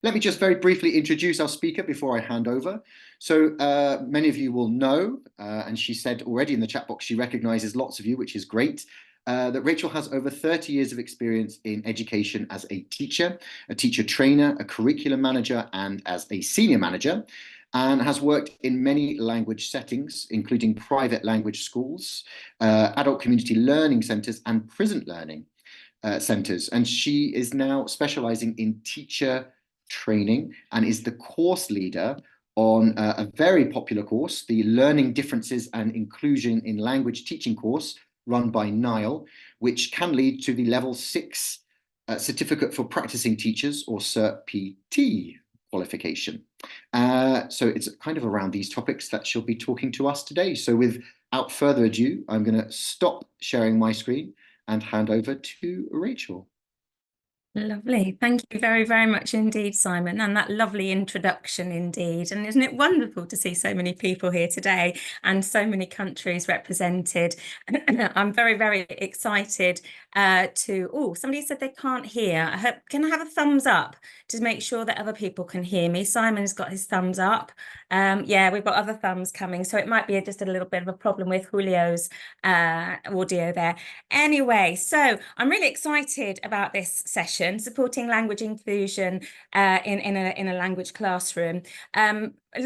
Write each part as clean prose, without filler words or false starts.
Let me just very briefly introduce our speaker before I hand over. So many of you will know, and she said already in the chat box, she recognizes lots of you, which is great, that Rachal has over 30 years of experience in education as a teacher trainer, a curriculum manager, and as a senior manager, and has worked in many language settings, including private language schools, adult community learning centres, and prison learning centres. And she is now specialising in teacher training and is the course leader on a very popular course, the Learning Differences and Inclusion in Language Teaching course run by Nile, which can lead to the level 6 certificate for practicing teachers, or Cert PT qualification. So it's kind of around these topics that she'll be talking to us today. So without further ado, I'm going to stop sharing my screen and hand over to Rachal. Lovely. Thank you very, very much indeed, Simon, and that lovely introduction indeed. And isn't it wonderful to see so many people here today and so many countries represented? I'm very, very excited somebody said they can't hear. Can I have a thumbs up to make sure that other people can hear me? Simon's got his thumbs up. Yeah, we've got other thumbs coming, so it might be just a little bit of a problem with Julio's audio there. Anyway, so I'm really excited about this session, supporting language inclusion in a language classroom.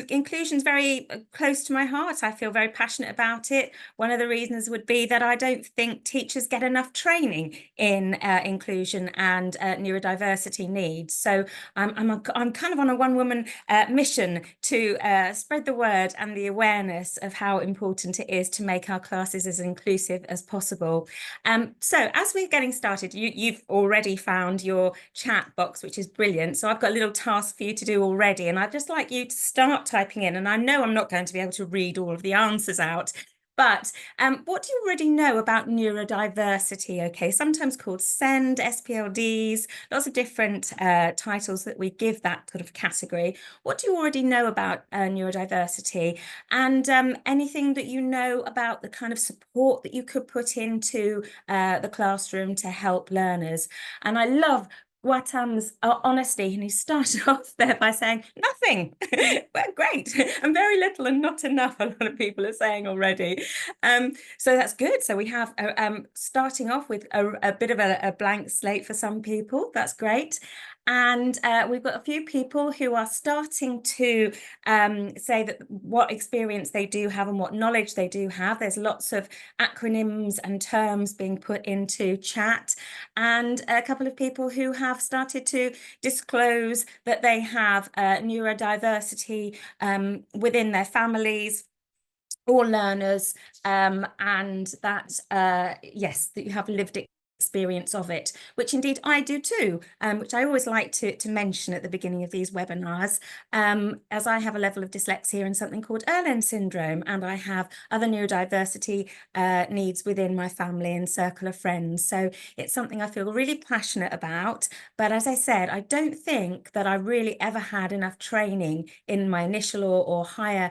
Inclusion is very close to my heart. I feel very passionate about it. One of the reasons would be that I don't think teachers get enough training in inclusion and neurodiversity needs. So I'm kind of on a one-woman mission to spread the word and the awareness of how important it is to make our classes as inclusive as possible. So as we're getting started, you've already found your chat box, which is brilliant. So I've got a little task for you to do already, and I'd just like you to start typing in. And I know I'm not going to be able to read all of the answers out, but what do you already know about neurodiversity? Okay, sometimes called SEND, SPLDs, lots of different titles that we give that sort of category. What do you already know about neurodiversity, and anything that you know about the kind of support that you could put into the classroom to help learners? And I love Watam's honesty, and he started off there by saying nothing. Well, great, and very little and not enough, a lot of people are saying already. So that's good. So we have starting off with a bit of a blank slate for some people. That's great. And we've got a few people who are starting to say that what experience they do have and what knowledge they do have. There's lots of acronyms and terms being put into chat, and a couple of people who have started to disclose that they have neurodiversity within their families or learners, and that yes, that you have lived experience of it, which indeed I do too, which I always like to mention at the beginning of these webinars, as I have a level of dyslexia and something called Irlen Syndrome, and I have other neurodiversity needs within my family and circle of friends. So it's something I feel really passionate about. But as I said, I don't think that I really ever had enough training in my initial or higher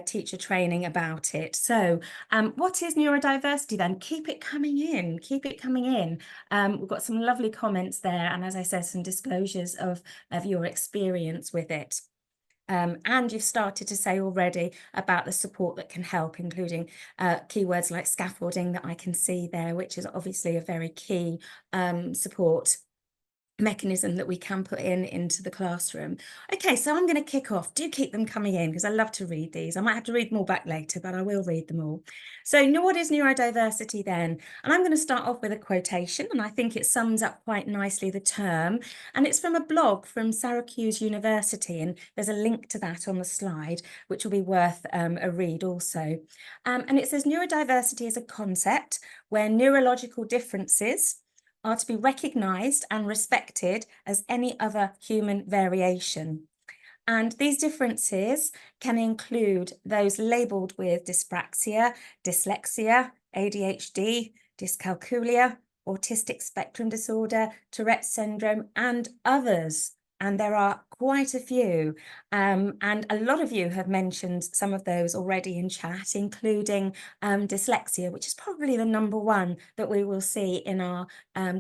teacher training about it. So what is neurodiversity then? Keep it coming in, keep it coming in. We've got some lovely comments there, and as I said, some disclosures of your experience with it. And you've started to say already about the support that can help, including keywords like scaffolding that I can see there, which is obviously a very key support mechanism that we can put into the classroom. Okay, so I'm going to kick off. Do keep them coming in because I love to read these. I might have to read them all back later, but I will read them all. So what is neurodiversity then? And I'm going to start off with a quotation, and I think it sums up quite nicely the term. And it's from a blog from Syracuse University, and there's a link to that on the slide, which will be worth a read also. And it says neurodiversity is a concept where neurological differences are to be recognised and respected as any other human variation. And these differences can include those labelled with dyspraxia, dyslexia, ADHD, dyscalculia, autistic spectrum disorder, Tourette's syndrome, and others. And there are quite a few. And a lot of you have mentioned some of those already in chat, including dyslexia, which is probably the number one that we will see in our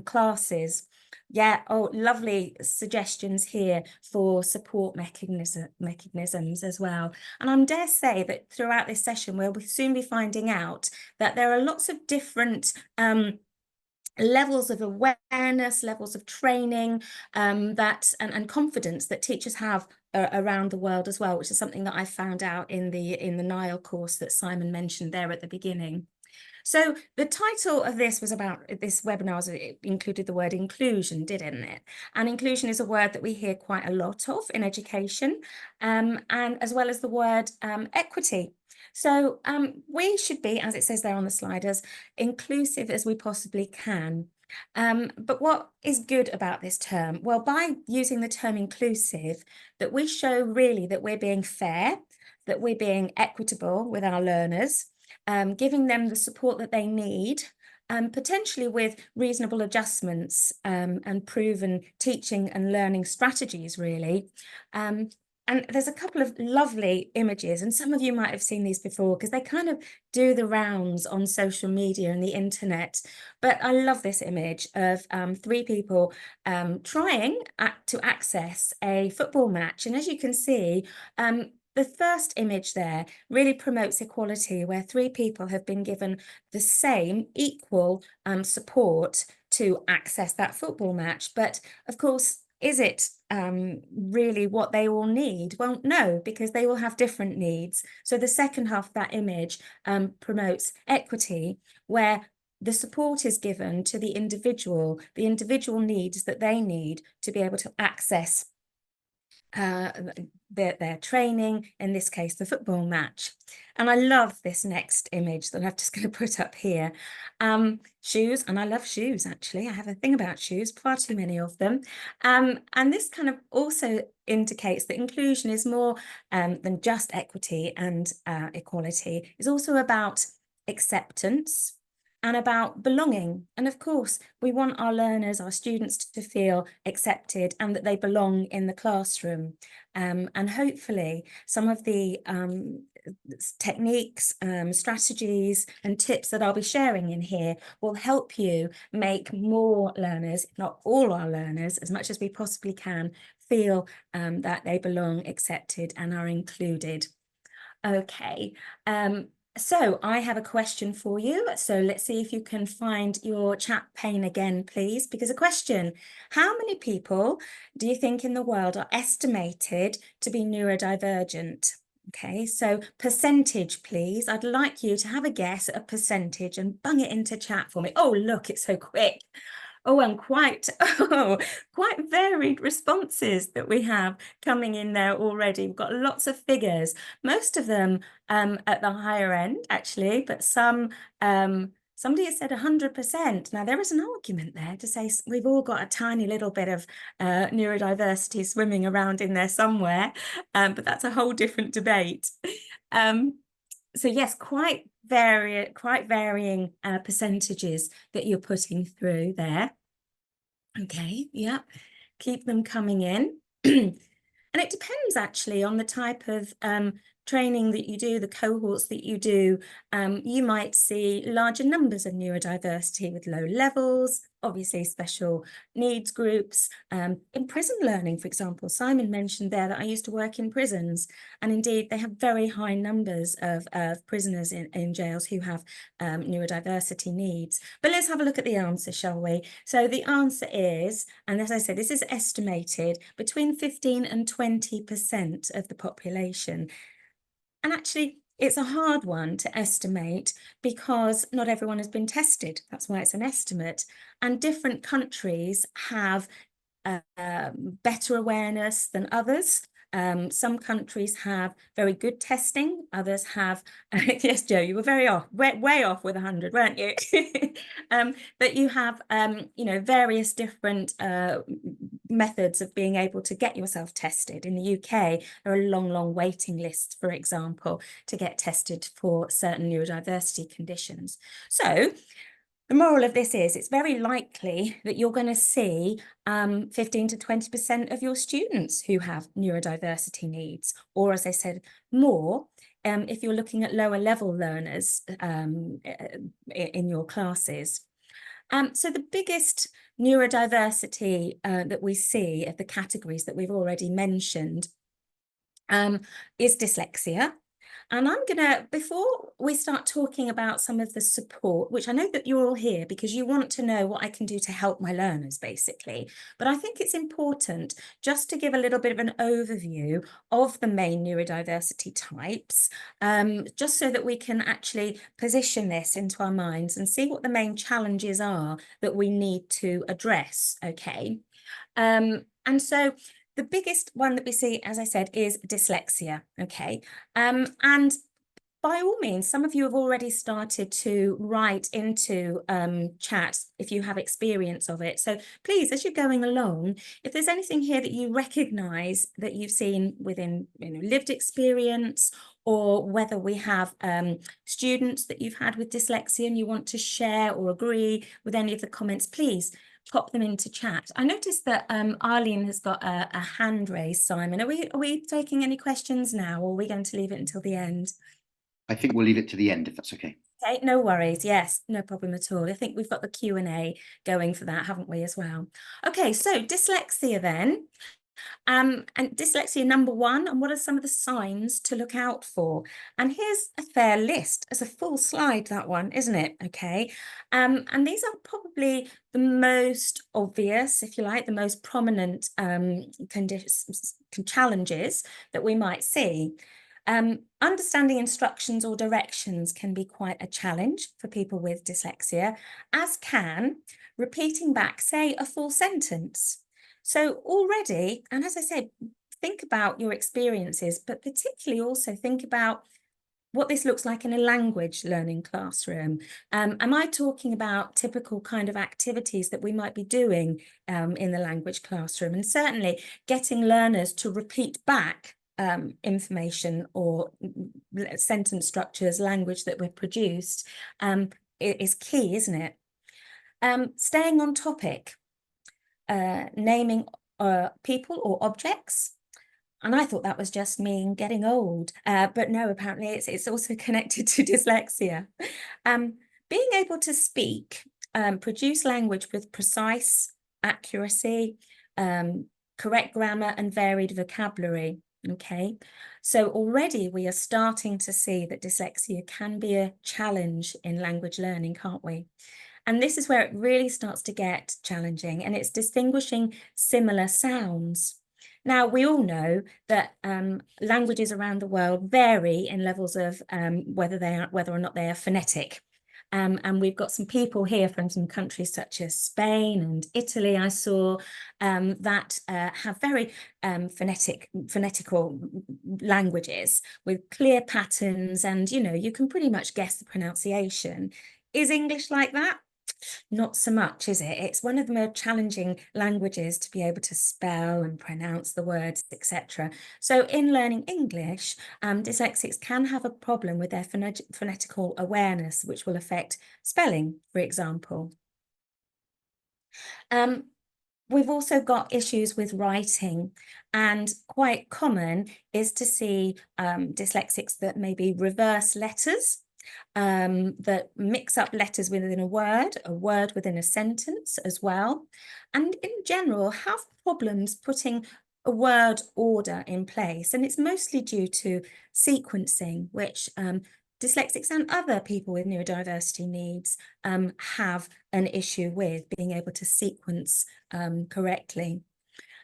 classes. Yeah, oh, lovely suggestions here for support mechanisms as well. And I dare say that throughout this session, we'll soon be finding out that there are lots of different levels of awareness, levels of training, and confidence that teachers have around the world as well, which is something that I found out in the NILE course that Simon mentioned there at the beginning. So the title of this was about this webinar, it included the word inclusion, didn't it? And inclusion is a word that we hear quite a lot of in education, and as well as the word equity. So we should be, as it says there on the slide, as inclusive as we possibly can. But what is good about this term? Well, by using the term inclusive, that we show really that we're being fair, that we're being equitable with our learners, giving them the support that they need, potentially with reasonable adjustments and proven teaching and learning strategies, really. And there's a couple of lovely images, and some of you might have seen these before because they kind of do the rounds on social media and the internet. But I love this image of 3 people trying to access a football match. And as you can see, the first image there really promotes equality, where 3 people have been given the same equal support to access that football match. But of course, is it really what they all need? Well, no, because they will have different needs. So the second half of that image promotes equity, where the support is given to the individual needs that they need to be able to access their training, in this case, the football match. And I love this next image that I'm just going to put up here. Shoes, and I love shoes, actually. I have a thing about shoes, far too many of them. And this kind of also indicates that inclusion is more than just equity and equality. It's also about acceptance and about belonging. And of course, we want our learners, our students, to feel accepted and that they belong in the classroom. And hopefully some of the techniques, strategies and tips that I'll be sharing in here will help you make more learners, if not all our learners, as much as we possibly can, feel that they belong, accepted and are included. Okay. So I have a question for you. So let's see if you can find your chat pane again, please, because a question: how many people do you think in the world are estimated to be neurodivergent? Okay, so percentage, please. I'd like you to have a guess at a percentage and bung it into chat for me. Oh, look, it's so quick. Oh, and quite varied responses that we have coming in there already. We've got lots of figures, most of them at the higher end, actually, but some, somebody has said 100%. Now, there is an argument there to say we've all got a tiny little bit of neurodiversity swimming around in there somewhere, but that's a whole different debate. So yes, quite varying percentages that you're putting through there. Okay, yeah, keep them coming in. And it depends actually on the type of training that you do, the cohorts that you do. You might see larger numbers of neurodiversity with low levels, obviously special needs groups. In prison learning, for example, Simon mentioned there that I used to work in prisons, and indeed they have very high numbers of prisoners in jails who have neurodiversity needs. But let's have a look at the answer, shall we? So the answer is, and as I said, this is estimated between 15 and 20% of the population. And actually, it's a hard one to estimate because not everyone has been tested. That's why it's an estimate. And different countries have better awareness than others. Some countries have very good testing, others have, yes, Joe, you were very off, way off with 100, weren't you? But you have, you know, various different methods of being able to get yourself tested. In the UK, there are long waiting lists, for example, to get tested for certain neurodiversity conditions. So the moral of this is it's very likely that you're going to see 15 to 20% of your students who have neurodiversity needs, or as I said, more if you're looking at lower level learners in your classes. So the biggest neurodiversity that we see of the categories that we've already mentioned is dyslexia. And I'm gonna, before we start talking about some of the support, which I know that you're all here because you want to know what I can do to help my learners, basically. But I think it's important just to give a little bit of an overview of the main neurodiversity types, just so that we can actually position this into our minds and see what the main challenges are that we need to address, okay? And so the biggest one that we see, as I said, is dyslexia, okay? And by all means, some of you have already started to write into chat if you have experience of it. So please, as you're going along, if there's anything here that you recognise that you've seen within lived experience, or whether we have students that you've had with dyslexia and you want to share or agree with any of the comments, please pop them into chat. I noticed that Arlene has got a hand raised, Simon. Are we taking any questions now, or are we going to leave it until the end? I think we'll leave it to the end, if that's okay. Okay, no worries. Yes, no problem at all. I think we've got the Q&A going for that, haven't we, as well? Okay, so dyslexia then. And dyslexia number one, and what are some of the signs to look out for? And here's a fair list. It's a full slide, that one, isn't it? Okay. And these are probably the most obvious, if you like, the most prominent challenges that we might see. Understanding instructions or directions can be quite a challenge for people with dyslexia, as can repeating back, say, a full sentence. So already, and as I said, think about your experiences, but particularly also think about what this looks like in a language learning classroom. Am I talking about typical kind of activities that we might be doing in the language classroom? And certainly getting learners to repeat back information or sentence structures, language that we've produced is key, isn't it? Staying on topic. Naming people or objects. And I thought that was just me getting old, but no, apparently it's also connected to dyslexia. Being able to speak, produce language with precise accuracy, correct grammar and varied vocabulary, okay? So already we are starting to see that dyslexia can be a challenge in language learning, can't we? And this is where it really starts to get challenging, and it's distinguishing similar sounds. Now, we all know that languages around the world vary in levels of whether or not they are phonetic. And we've got some people here from some countries such as Spain and Italy, I saw, that have very phonetical languages with clear patterns, and, you can pretty much guess the pronunciation. Is English like that? Not so much, is it? It's one of the more challenging languages to be able to spell and pronounce the words, etc. So in learning English, dyslexics can have a problem with their phonetical awareness, which will affect spelling, for example. We've also got issues with writing, and quite common is to see dyslexics that maybe reverse letters, that mix up letters within a word within a sentence as well, and in general have problems putting a word order in place. And it's mostly due to sequencing, which dyslexics and other people with neurodiversity needs have an issue with being able to sequence correctly.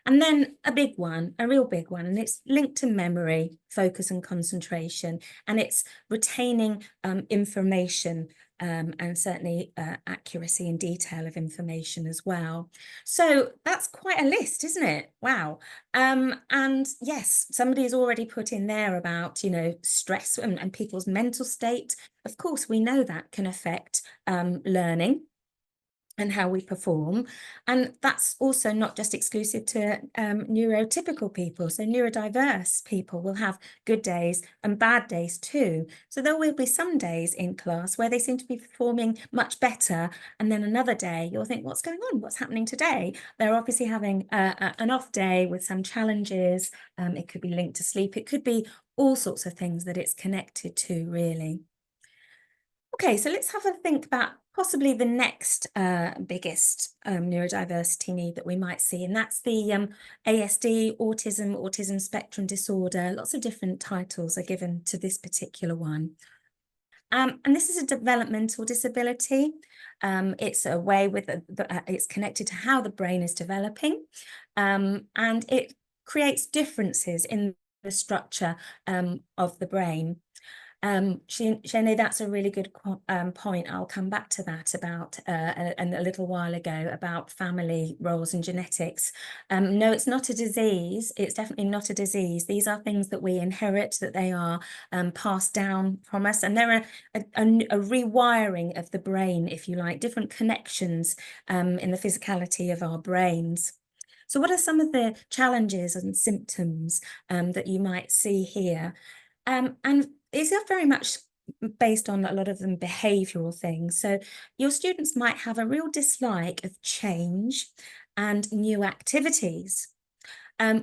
And then a big one, a real big one, and it's linked to memory, focus and concentration, and it's retaining information and certainly accuracy and detail of information as well. So that's quite a list, isn't it? Wow. And yes, somebody's already put in there about, stress and people's mental state. Of course, we know that can affect learning and how we perform. And that's also not just exclusive to neurotypical people. So neurodiverse people will have good days and bad days too. So there will be some days in class where they seem to be performing much better, and then another day you'll think, what's going on? What's happening today? They're obviously having an off day with some challenges. It could be linked to sleep. It could be all sorts of things that it's connected to, really. Okay, so let's have a think about possibly the next biggest neurodiversity need that we might see, and that's the ASD, autism spectrum disorder. Lots of different titles are given to this particular one. And this is a developmental disability. It's a way with it's connected to how the brain is developing, and it creates differences in the structure of the brain. Shane, that's a really good point. I'll come back to that about a little while ago about family roles and genetics. No, it's not a disease. It's definitely not a disease. These are things that we inherit, that they are passed down from us, and they're a rewiring of the brain, if you like, different connections in the physicality of our brains. So what are some of the challenges and symptoms that you might see here? And these are very much based on a lot of them behavioural things. So your students might have a real dislike of change and new activities,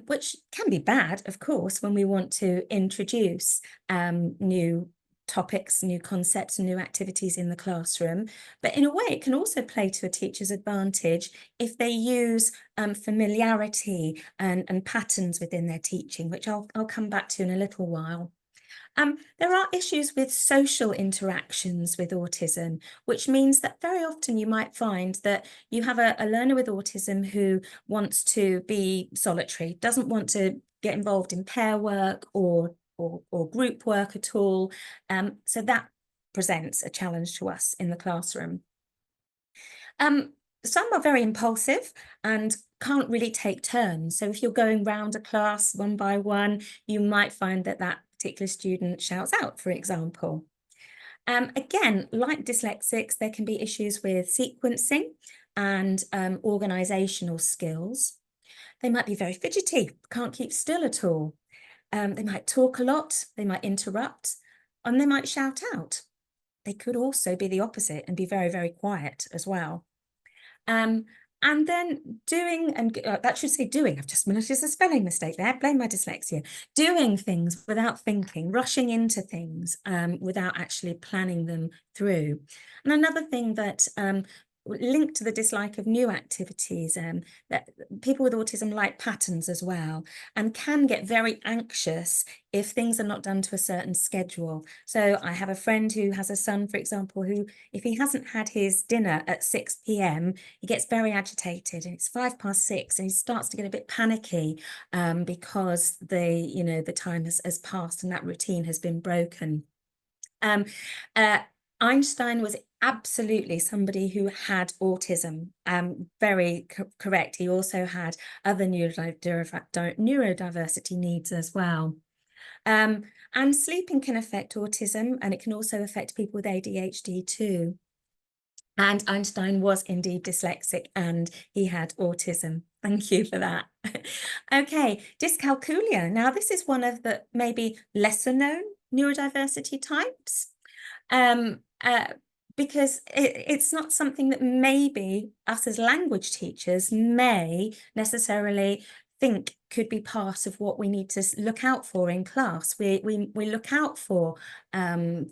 which can be bad, of course, when we want to introduce new topics, new concepts, and new activities in the classroom. But in a way, it can also play to a teacher's advantage if they use familiarity and patterns within their teaching, which I'll come back to in a little while. There are issues with social interactions with autism, which means that very often you might find that you have a learner with autism who wants to be solitary, doesn't want to get involved in pair work or group work at all. So that presents a challenge to us in the classroom. Some are very impulsive and can't really take turns. So if you're going round a class one by one, you might find that that particular student shouts out, for example. Again, like dyslexics, there can be issues with sequencing and organisational skills. They might be very fidgety, can't keep still at all. They might talk a lot, they might interrupt, and they might shout out. They could also be the opposite and be very, very quiet as well. And then doing, and that should say doing, I've just noticed a spelling mistake there, blame my dyslexia. Doing things without thinking, rushing into things without actually planning them through. And another thing that linked to the dislike of new activities, that people with autism like patterns as well, and can get very anxious if things are not done to a certain schedule. So I have a friend who has a son, for example, who, if he hasn't had his dinner at 6 p.m, he gets very agitated, and it's 6:05, and he starts to get a bit panicky because the time has passed and that routine has been broken. Einstein was absolutely somebody who had autism, very correct. He also had other neurodiversity needs as well. And sleeping can affect autism, and it can also affect people with ADHD too. And Einstein was indeed dyslexic and he had autism. Thank you for that. Okay, dyscalculia. Now, this is one of the maybe lesser known neurodiversity types. Because it's not something that maybe us as language teachers may necessarily think could be part of what we need to look out for in class. We look out for,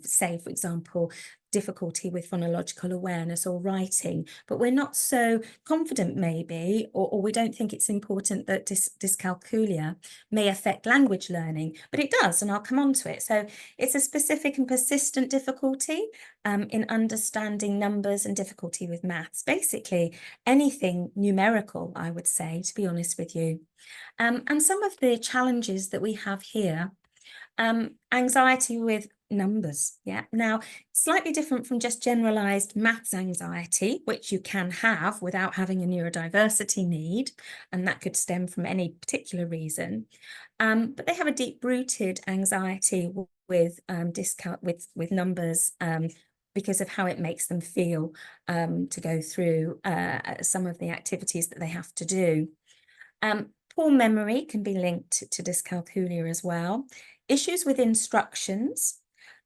say, for example, difficulty with phonological awareness or writing, but we're not so confident maybe, or we don't think it's important that dyscalculia may affect language learning, but it does, and I'll come on to it. So it's a specific and persistent difficulty in understanding numbers and difficulty with maths, basically anything numerical, I would say, to be honest with you. And some of the challenges that we have here, anxiety with numbers. Yeah, now slightly different from just generalized maths anxiety, which you can have without having a neurodiversity need, and that could stem from any particular reason. But they have a deep-rooted anxiety with with numbers because of how it makes them feel to go through some of the activities that they have to do. Poor memory can be linked to dyscalculia as well. Issues with instructions.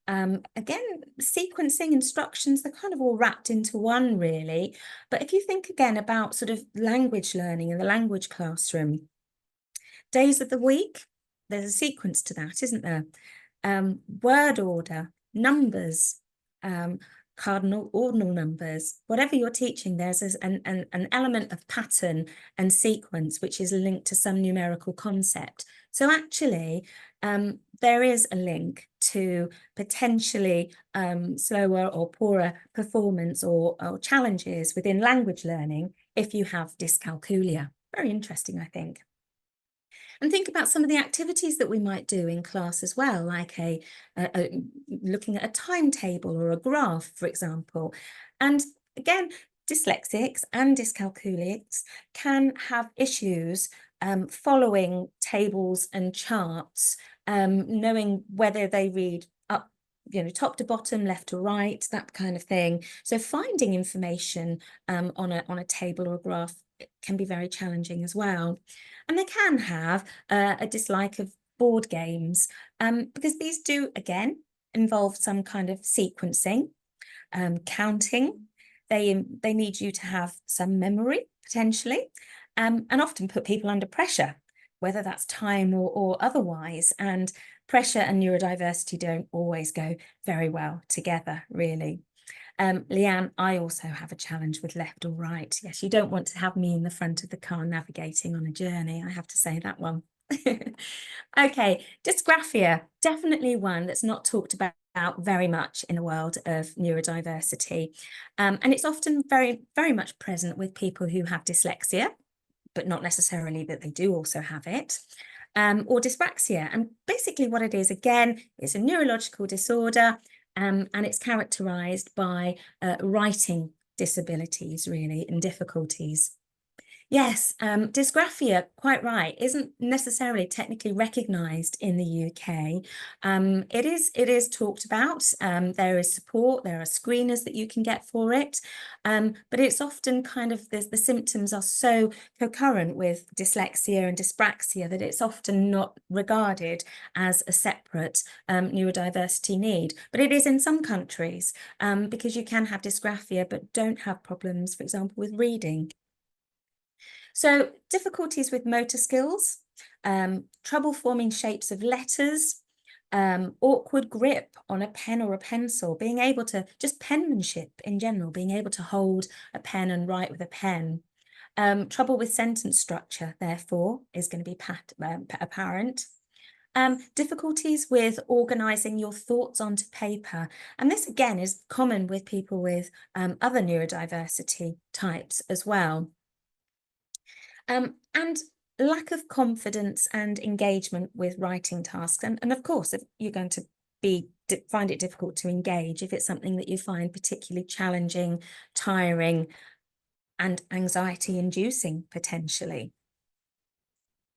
Again, sequencing, instructions, they're kind of all wrapped into one, really. But if you think again about sort of language learning in the language classroom, days of the week, there's a sequence to that, isn't there? Word order, numbers, cardinal, ordinal numbers. Whatever you're teaching, there's an element of pattern and sequence which is linked to some numerical concept. So actually, there is a link to potentially slower or poorer performance or challenges within language learning if you have dyscalculia. Very interesting, I think. And think about some of the activities that we might do in class as well, like looking at a timetable or a graph, for example. And again, dyslexics and dyscalculics can have issues following tables and charts, knowing whether they read up, top to bottom, left to right, that kind of thing. So finding information on a table or a graph can be very challenging as well. And they can have a dislike of board games because these do, again, involve some kind of sequencing, counting. They need you to have some memory, potentially, and often put people under pressure, whether that's time or otherwise. And pressure and neurodiversity don't always go very well together, really. Leanne, I also have a challenge with left or right. Yes, you don't want to have me in the front of the car navigating on a journey. I have to say that one. Okay, dysgraphia, definitely one that's not talked about very much in the world of neurodiversity. And it's often very, very much present with people who have dyslexia, but not necessarily that they do also have it. Or dyspraxia. And basically what it is, again, it's a neurological disorder. And it's characterized by writing disabilities, really, and difficulties. Yes, dysgraphia, quite right, isn't necessarily technically recognised in the UK. It is talked about. There is support, there are screeners that you can get for it, but it's often kind of the symptoms are so concurrent with dyslexia and dyspraxia that it's often not regarded as a separate neurodiversity need. But it is in some countries because you can have dysgraphia but don't have problems, for example, with reading. So difficulties with motor skills, trouble forming shapes of letters, awkward grip on a pen or a pencil, being able to, just penmanship in general, being able to hold a pen and write with a pen. Trouble with sentence structure, therefore, is going to be apparent. Difficulties with organising your thoughts onto paper. And this, again, is common with people with other neurodiversity types as well. And lack of confidence and engagement with writing tasks. And of course, if you're going to find it difficult to engage, if it's something that you find particularly challenging, tiring, and anxiety-inducing, potentially.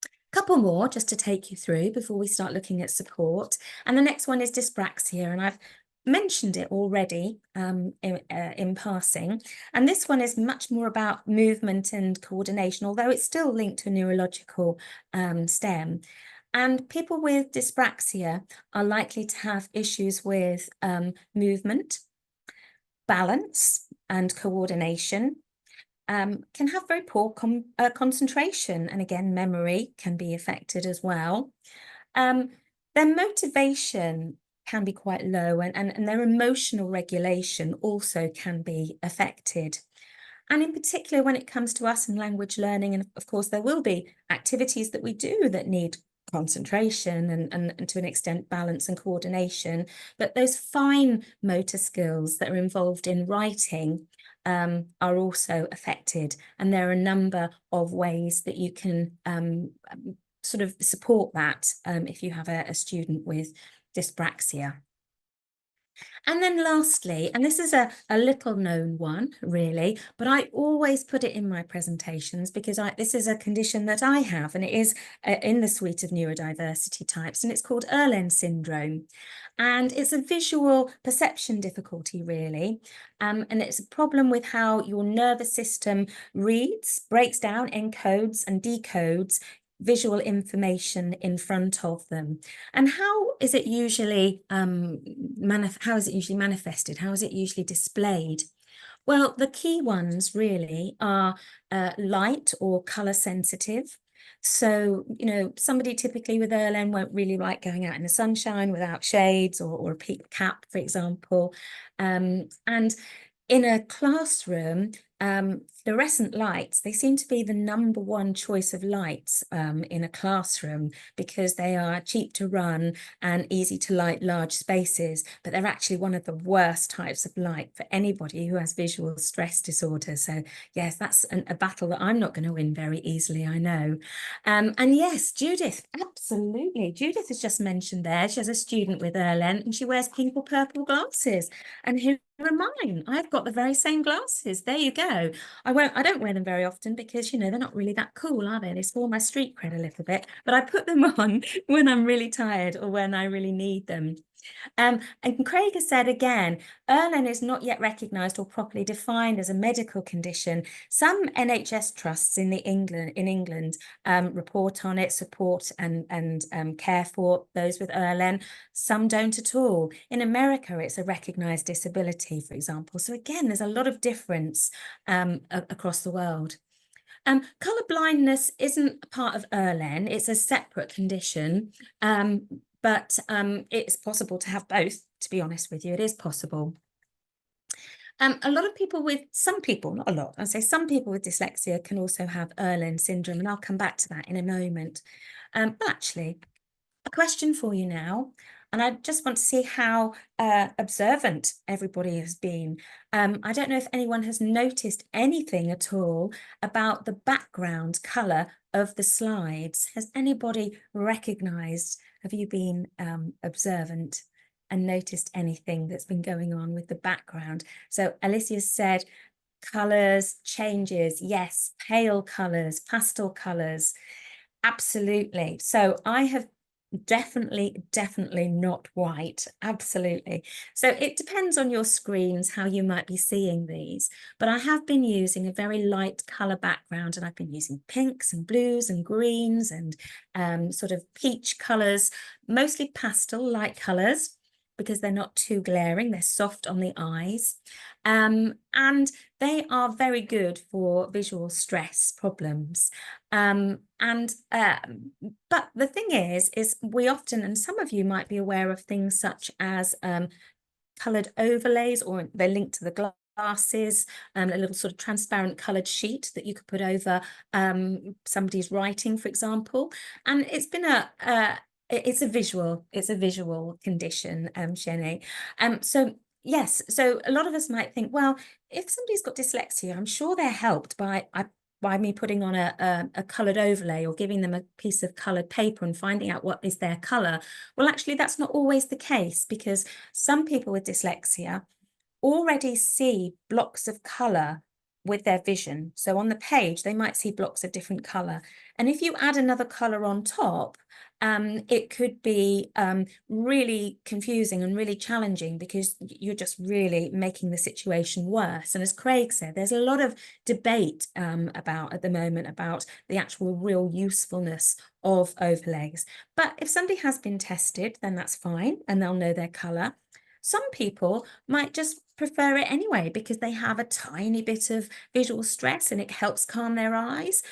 A couple more just to take you through before we start looking at support. And the next one is dyspraxia, and I've mentioned it already in passing, and this one is much more about movement and coordination, although it's still linked to a neurological stem. And people with dyspraxia are likely to have issues with movement, balance, and coordination. Can have very poor concentration, and again, memory can be affected as well. Their motivation can be quite low, and their emotional regulation also can be affected. And in particular, when it comes to us and language learning, and of course, there will be activities that we do that need concentration and to an extent balance and coordination, but those fine motor skills that are involved in writing are also affected. And there are a number of ways that you can sort of support that if you have a student with dyspraxia. And then lastly, and this is a little known one really, but I always put it in my presentations because this is a condition that I have, and it is in the suite of neurodiversity types, and it's called Irlen Syndrome. And it's a visual perception difficulty really, and it's a problem with how your nervous system reads, breaks down, encodes and decodes visual information in front of them. And how is it usually manifested? How is it usually displayed? Well, the key ones really are light or colour sensitive. So, you know, somebody typically with Irlen won't really like going out in the sunshine without shades or a peak cap, for example. And in a classroom, fluorescent lights, they seem to be the #1 choice of lights in a classroom because they are cheap to run and easy to light large spaces, but they're actually one of the worst types of light for anybody who has visual stress disorder. So yes, that's a battle that I'm not going to win very easily, I know. And yes, Judith, absolutely. Judith has just mentioned there, she has a student with Irlen and she wears pink or purple glasses. And who are mine? I've got the very same glasses. There you go. I don't wear them very often because, you know, they're not really that cool, are they? They spoil my street cred a little bit, but I put them on when I'm really tired or when I really need them. And Craig has said again, Irlen is not yet recognised or properly defined as a medical condition. Some NHS trusts in England report on it, support and care for those with Irlen. Some don't at all. In America, it's a recognised disability, for example. So again, there's a lot of difference across the world. Colour blindness isn't part of Irlen, it's a separate condition, but it's possible to have both, to be honest with you, it is possible. A lot of people with, some people, not a lot, I'll say some people with dyslexia can also have Irlen syndrome, and I'll come back to that in a moment. But actually, a question for you now, and I just want to see how observant everybody has been. I don't know if anyone has noticed anything at all about the background colour of the slides. Has anybody recognised, have you been observant and noticed anything that's been going on with the background? So Alicia said, colours, changes, yes, pale colours, pastel colours, absolutely. So I have definitely not white, absolutely. So it depends on your screens how you might be seeing these, but I have been using a very light color background, and I've been using pinks and blues and greens and sort of peach colors, mostly pastel light colors, because they're not too glaring, they're soft on the eyes. And they are very good for visual stress problems. But the thing is we often, and some of you might be aware of things such as coloured overlays, or they're linked to the glasses, a little sort of transparent coloured sheet that you could put over somebody's writing, for example. And it's been it's a visual condition, Shene. So yes, so a lot of us might think, well, if somebody's got dyslexia, I'm sure they're helped by me putting on a coloured overlay or giving them a piece of coloured paper and finding out what is their colour. Well, actually, that's not always the case, because some people with dyslexia already see blocks of colour with their vision. So on the page, they might see blocks of different colour. And if you add another colour on top, it could be really confusing and really challenging, because you're just really making the situation worse. And as Craig said, there's a lot of debate at the moment about the actual real usefulness of overlays. But if somebody has been tested, then that's fine, and they'll know their colour. Some people might just prefer it anyway because they have a tiny bit of visual stress and it helps calm their eyes.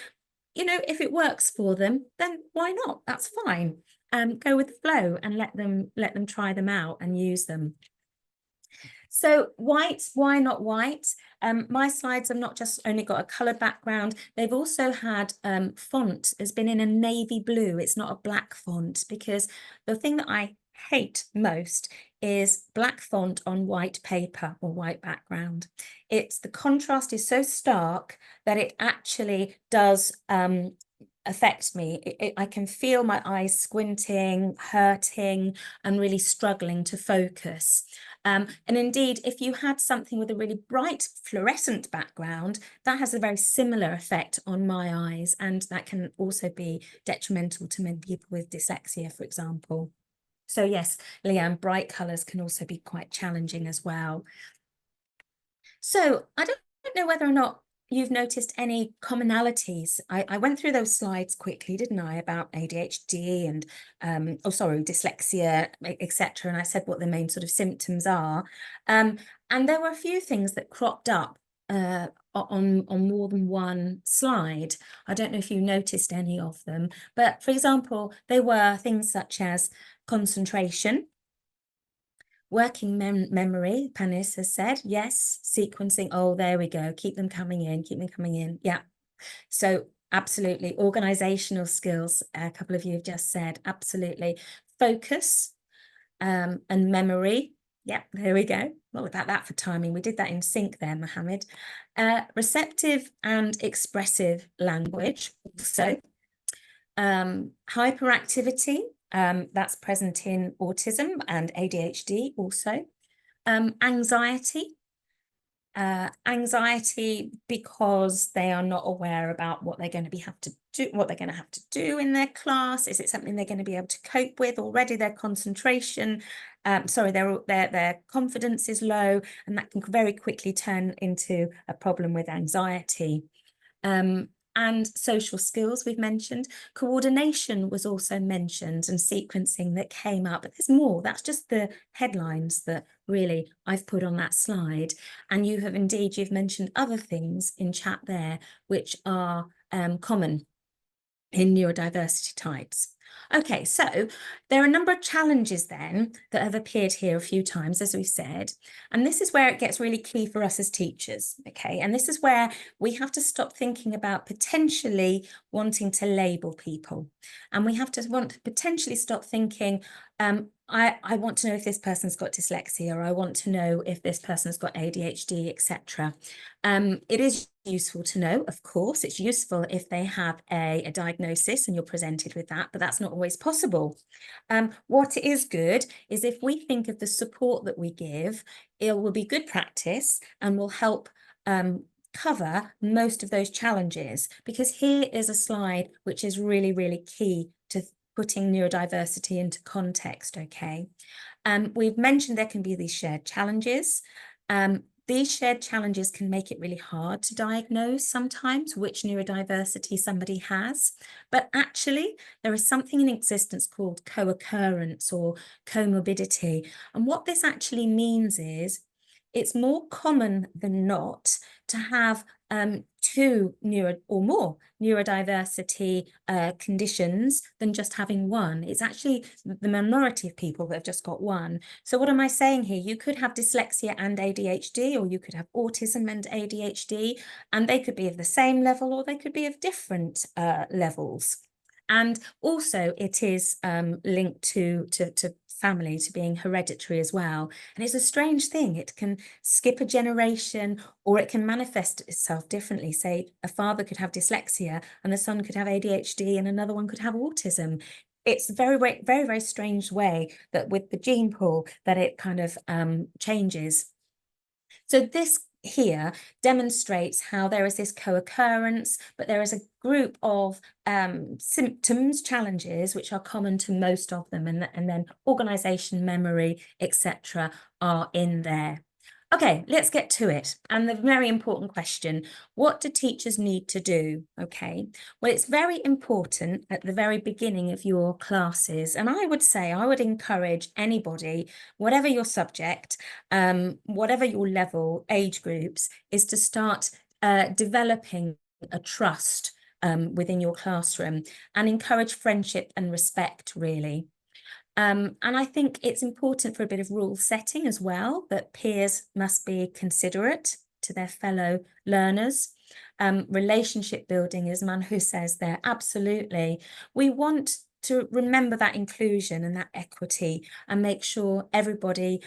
You know, if it works for them, then why not? That's fine. Go with the flow and let them try them out and use them. So white, why not white? My slides have not just only got a colour background, they've also had font has been in a navy blue. It's not a black font, because the thing that I hate most is black font on white paper or white background. It's the contrast is so stark that it actually does affect me. I can feel my eyes squinting, hurting, and really struggling to focus. And indeed, if you had something with a really bright fluorescent background, that has a very similar effect on my eyes, and that can also be detrimental to many people with dyslexia, for example. So yes, Leanne, bright colours can also be quite challenging as well. So I don't know whether or not you've noticed any commonalities. I went through those slides quickly, didn't I, about ADHD and, dyslexia, etc. And I said what the main sort of symptoms are. And there were a few things that cropped up on more than one slide. I don't know if you noticed any of them, but for example, they were things such as concentration, working memory, Panis has said, yes, sequencing, oh, there we go, keep them coming in, yeah. So absolutely, organizational skills, a couple of you have just said, absolutely. Focus and memory, yeah, there we go. What about that for timing? We did that in sync there, Mohammed. Receptive and expressive language, also. Hyperactivity, that's present in autism and ADHD also. Anxiety because they are not aware about what they're going to have to do in their class. Is it something they're going to be able to cope with? Already their concentration, their confidence is low, and that can very quickly turn into a problem with anxiety. And social skills we've mentioned. Coordination was also mentioned, and sequencing that came up. But there's more. That's just the headlines that really I've put on that slide. And you've mentioned other things in chat there, which are common in neurodiversity types. Okay, so there are a number of challenges then that have appeared here a few times, as we said, and this is where it gets really key for us as teachers, okay? And this is where we have to stop thinking about potentially wanting to label people, and we have to potentially stop thinking, I want to know if this person's got dyslexia, or I want to know if this person's got ADHD, etc. It is useful to know, of course, it's useful if they have a diagnosis and you're presented with that, but that's not always possible. What is good is if we think of the support that we give, it will be good practice and will help cover most of those challenges, because here is a slide which is really, really key to putting neurodiversity into context, okay? We've mentioned there can be these shared challenges. These shared challenges can make it really hard to diagnose sometimes which neurodiversity somebody has, but actually there is something in existence called co-occurrence or comorbidity. And what this actually means is it's more common than not to have two or more neurodiversity conditions than just having one. It's actually the minority of people that have just got one. So what am I saying here? You could have dyslexia and ADHD, or you could have autism and ADHD, and they could be of the same level, or they could be of different levels. And also it is linked to family, to being hereditary as well. And it's a strange thing. It can skip a generation, or it can manifest itself differently. Say a father could have dyslexia and the son could have ADHD and another one could have autism. It's a very, very, very strange way that with the gene pool that it kind of changes. So this here demonstrates how there is this co-occurrence, but there is a group of symptoms, challenges, which are common to most of them, and then organisation, memory, etc. are in there. Okay, let's get to it. And the very important question, what do teachers need to do? Okay, well, it's very important at the very beginning of your classes. And I would say, I would encourage anybody, whatever your subject, whatever your level, age groups, is to start developing a trust within your classroom and encourage friendship and respect, really. And I think it's important for a bit of rule setting as well, that peers must be considerate to their fellow learners. Relationship building, as Manhu says there, absolutely. We want to remember that inclusion and that equity and make sure everybody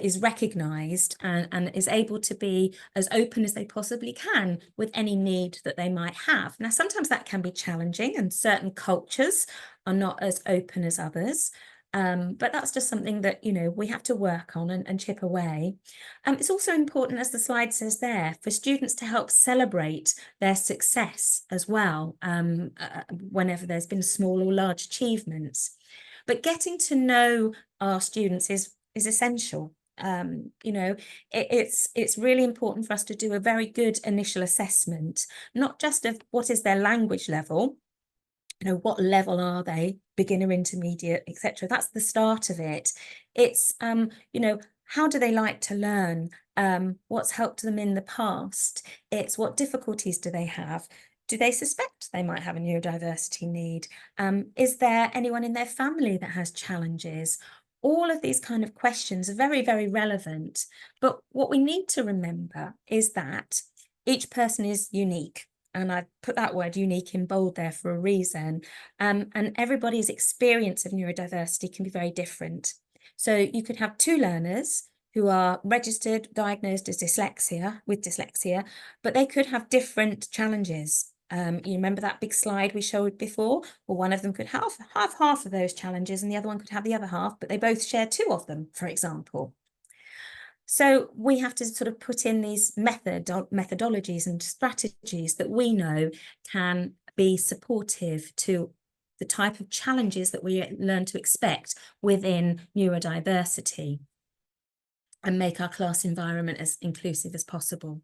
is recognised and is able to be as open as they possibly can with any need that they might have. Now, sometimes that can be challenging, and certain cultures are not as open as others. But that's just something that, you know, we have to work on and chip away. It's also important, as the slide says there, for students to help celebrate their success as well, whenever there's been small or large achievements. But getting to know our students is essential. You know, it's really important for us to do a very good initial assessment, not just of what is their language level, you know, what level are they, beginner, intermediate, etc. That's the start of it. It's you know, how do they like to learn? What's helped them in the past? It's what difficulties do they have? Do they suspect they might have a neurodiversity need? Is there anyone in their family that has challenges? All of these kind of questions are very, very relevant. But what we need to remember is that each person is unique. And I put that word unique in bold there for a reason. And everybody's experience of neurodiversity can be very different. So you could have two learners who are registered, diagnosed as with dyslexia, but they could have different challenges. You remember that big slide we showed before? Well, one of them could have half of those challenges and the other one could have the other half, but they both share two of them, for example. So we have to sort of put in these methodologies and strategies that we know can be supportive to the type of challenges that we learn to expect within neurodiversity and make our class environment as inclusive as possible.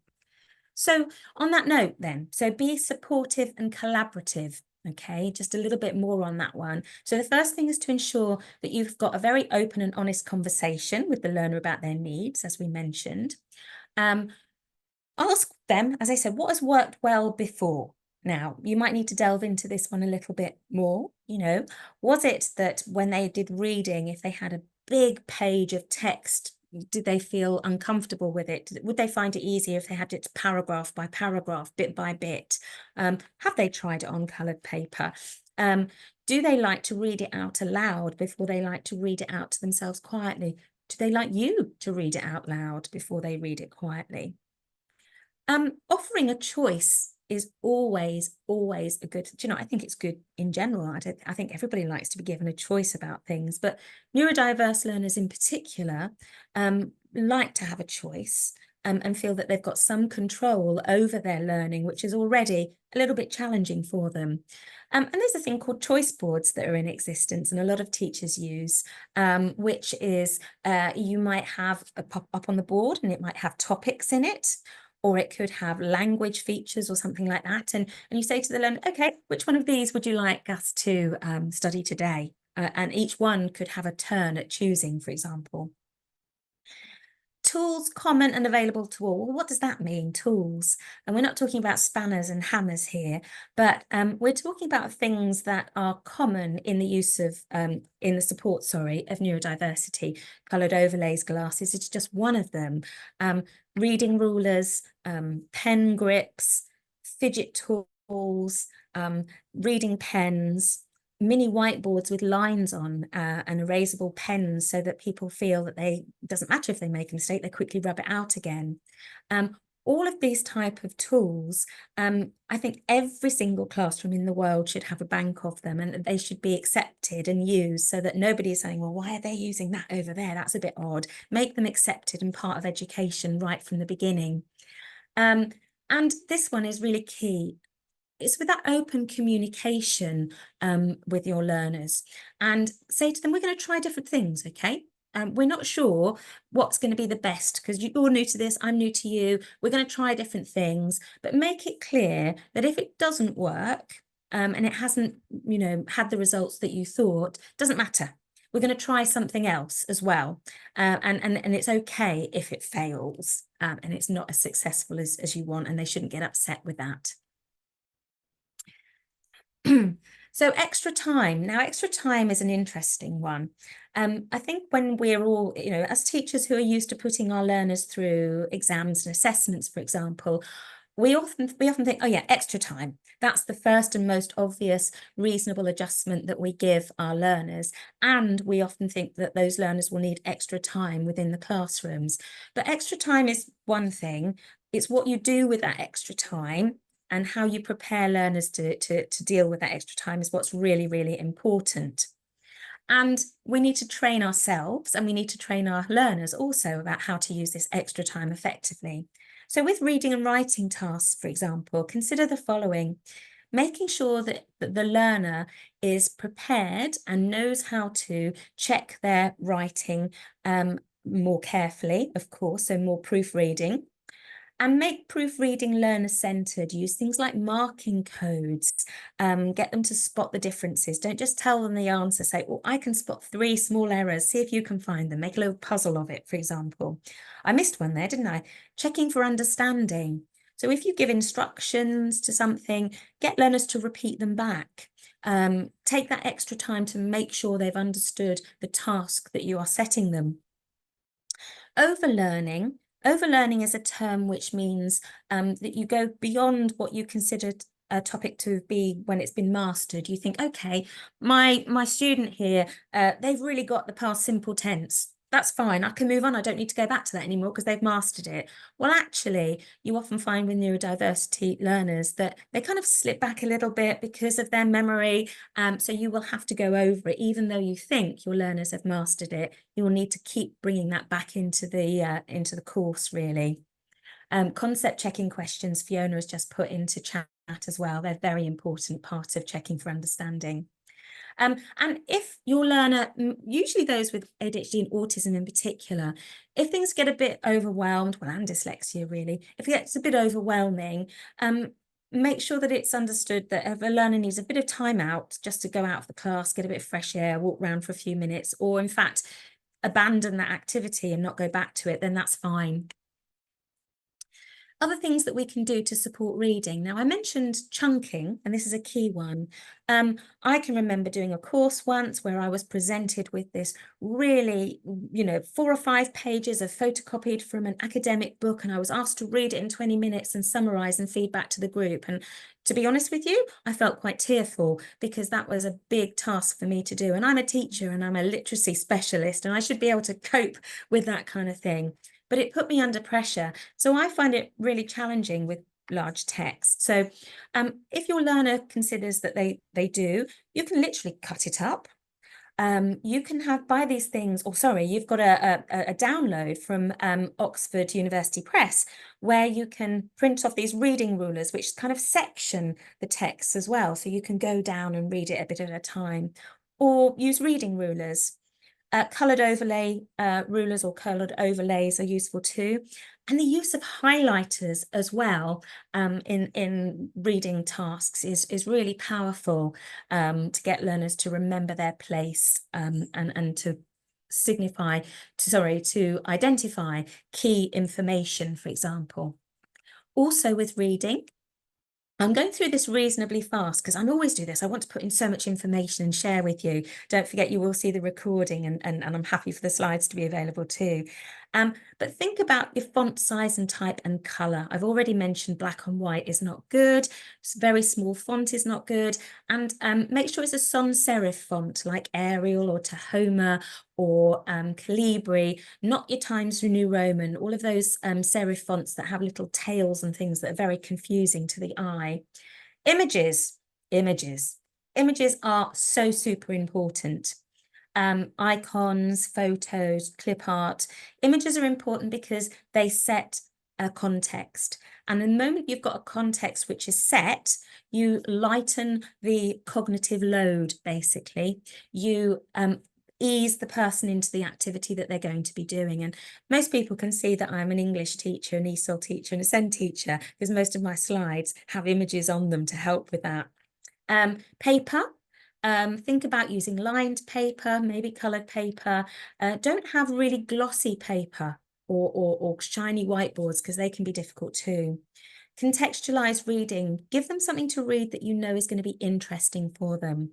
So on that note then, so be supportive and collaborative. Okay, just a little bit more on that one. So the first thing is to ensure that you've got a very open and honest conversation with the learner about their needs, as we mentioned. Ask them, as I said, what has worked well before? Now, you might need to delve into this one a little bit more. You know, was it that when they did reading, if they had a big page of text, did they feel uncomfortable with it? Would they find it easier if they had it paragraph by paragraph, bit by bit? Have they tried it on coloured paper? Do they like to read it out aloud before they like to read it out to themselves quietly? Do they like you to read it out loud before they read it quietly? Offering a choice is always a good, do you know, I think it's good in general. I think everybody likes to be given a choice about things, but neurodiverse learners in particular like to have a choice and feel that they've got some control over their learning, which is already a little bit challenging for them. And there's a thing called choice boards that are in existence and a lot of teachers use, which is you might have a pop up on the board and it might have topics in it, or it could have language features or something like that. And you say to the learner, okay, which one of these would you like us to study today? And each one could have a turn at choosing, for example. Tools common and available to all. Well, what does that mean, tools? And we're not talking about spanners and hammers here, but we're talking about things that are common in the use of, in the support, of neurodiversity. Coloured overlays glasses is just one of them. Reading rulers, pen grips, fidget tools, reading pens, mini whiteboards with lines on and erasable pens so that people feel that it doesn't matter if they make a mistake, they quickly rub it out again. All of these type of tools, I think every single classroom in the world should have a bank of them and they should be accepted and used so that nobody is saying, well, why are they using that over there? That's a bit odd. Make them accepted and part of education right from the beginning. And this one is really key. It's with that open communication with your learners and say to them, we're going to try different things, okay? We're not sure what's going to be the best because you're new to this, I'm new to you. We're going to try different things, but make it clear that if it doesn't work and it hasn't, you know, had the results that you thought, doesn't matter. We're going to try something else as well. And it's okay if it fails and it's not as successful as you want, and they shouldn't get upset with that. So extra time. Now, extra time is an interesting one. I think when we're all, you know, as teachers who are used to putting our learners through exams and assessments, for example, we often think, oh yeah, extra time. That's the first and most obvious reasonable adjustment that we give our learners. And we often think that those learners will need extra time within the classrooms. But extra time is one thing. It's what you do with that extra time and how you prepare learners to deal with that extra time is what's really, really important. And we need to train ourselves and we need to train our learners also about how to use this extra time effectively. So with reading and writing tasks, for example, consider the following: making sure that the learner is prepared and knows how to check their writing more carefully, of course, so more proofreading. And make proofreading learner-centered. Use things like marking codes. Get them to spot the differences. Don't just tell them the answer. Say, well, I can spot 3 small errors. See if you can find them. Make a little puzzle of it, for example. I missed one there, didn't I? Checking for understanding. So if you give instructions to something, get learners to repeat them back. Take that extra time to make sure they've understood the task that you are setting them. Overlearning. Overlearning is a term which means that you go beyond what you considered a topic to be when it's been mastered. You think, okay, my student here, they've really got the past simple tense. That's fine. I can move on. I don't need to go back to that anymore because they've mastered it. Well, actually, you often find with neurodiversity learners that they kind of slip back a little bit because of their memory. So you will have to go over it, even though you think your learners have mastered it. You will need to keep bringing that back into the course, really. Concept checking questions Fiona has just put into chat as well. They're a very important part of checking for understanding. And if your learner, usually those with ADHD and autism in particular, if things get a bit overwhelmed, well, and dyslexia really, if it gets a bit overwhelming, make sure that it's understood that if a learner needs a bit of time out just to go out of the class, get a bit of fresh air, walk around for a few minutes, or in fact, abandon that activity and not go back to it, then that's fine. Other things that we can do to support reading. Now, I mentioned chunking, and this is a key one. I can remember doing a course once where I was presented with this really, 4 or 5 pages of photocopied from an academic book, and I was asked to read it in 20 minutes and summarize and feed back to the group. And to be honest with you, I felt quite tearful because that was a big task for me to do. And I'm a teacher and I'm a literacy specialist, and I should be able to cope with that kind of thing. But it put me under pressure. So I find it really challenging with large text. So if your learner considers that they do, you can literally cut it up. You can buy these things, or sorry, you've got a download from Oxford University Press where you can print off these reading rulers, which kind of section the text as well. So you can go down and read it a bit at a time, or use reading rulers. Coloured overlay rulers or coloured overlays are useful too. And the use of highlighters as well in reading tasks is really powerful to get learners to remember their place and to identify key information, for example. Also with reading, I'm going through this reasonably fast because I always do this. I want to put in so much information and share with you. Don't forget, you will see the recording and I'm happy for the slides to be available too. But think about your font size and type and color. I've already mentioned black and white is not good. Very small font is not good. And make sure it's a sans serif font like Arial or Tahoma or Calibri, not your Times New Roman, all of those serif fonts that have little tails and things that are very confusing to the eye. Images are so super important. Icons, photos, clip art. Images are important because they set a context. And the moment you've got a context which is set, you lighten the cognitive load, basically. You ease the person into the activity that they're going to be doing. And most people can see that I'm an English teacher, an ESOL teacher, and a SEND teacher, because most of my slides have images on them to help with that. Paper. Think about using lined paper, maybe coloured paper. Don't have really glossy paper or shiny whiteboards because they can be difficult too. Contextualize reading. Give them something to read that you know is going to be interesting for them.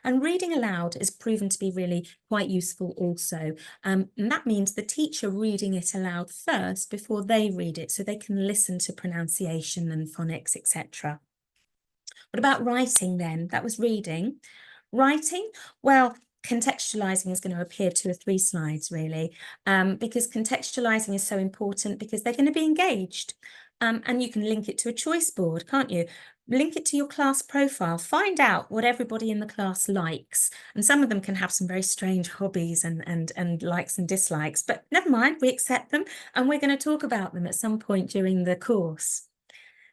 And reading aloud is proven to be really quite useful also. And that means the teacher reading it aloud first before they read it, so they can listen to pronunciation and phonics, etc. What about writing then? That was reading. Writing, well, contextualizing is going to appear 2 or 3 slides really, because contextualizing is so important because they're going to be engaged. And you can link it to a choice board, can't you? Link it to your class profile, find out what everybody in the class likes. And some of them can have some very strange hobbies and likes and dislikes, but never mind, we accept them and we're going to talk about them at some point during the course.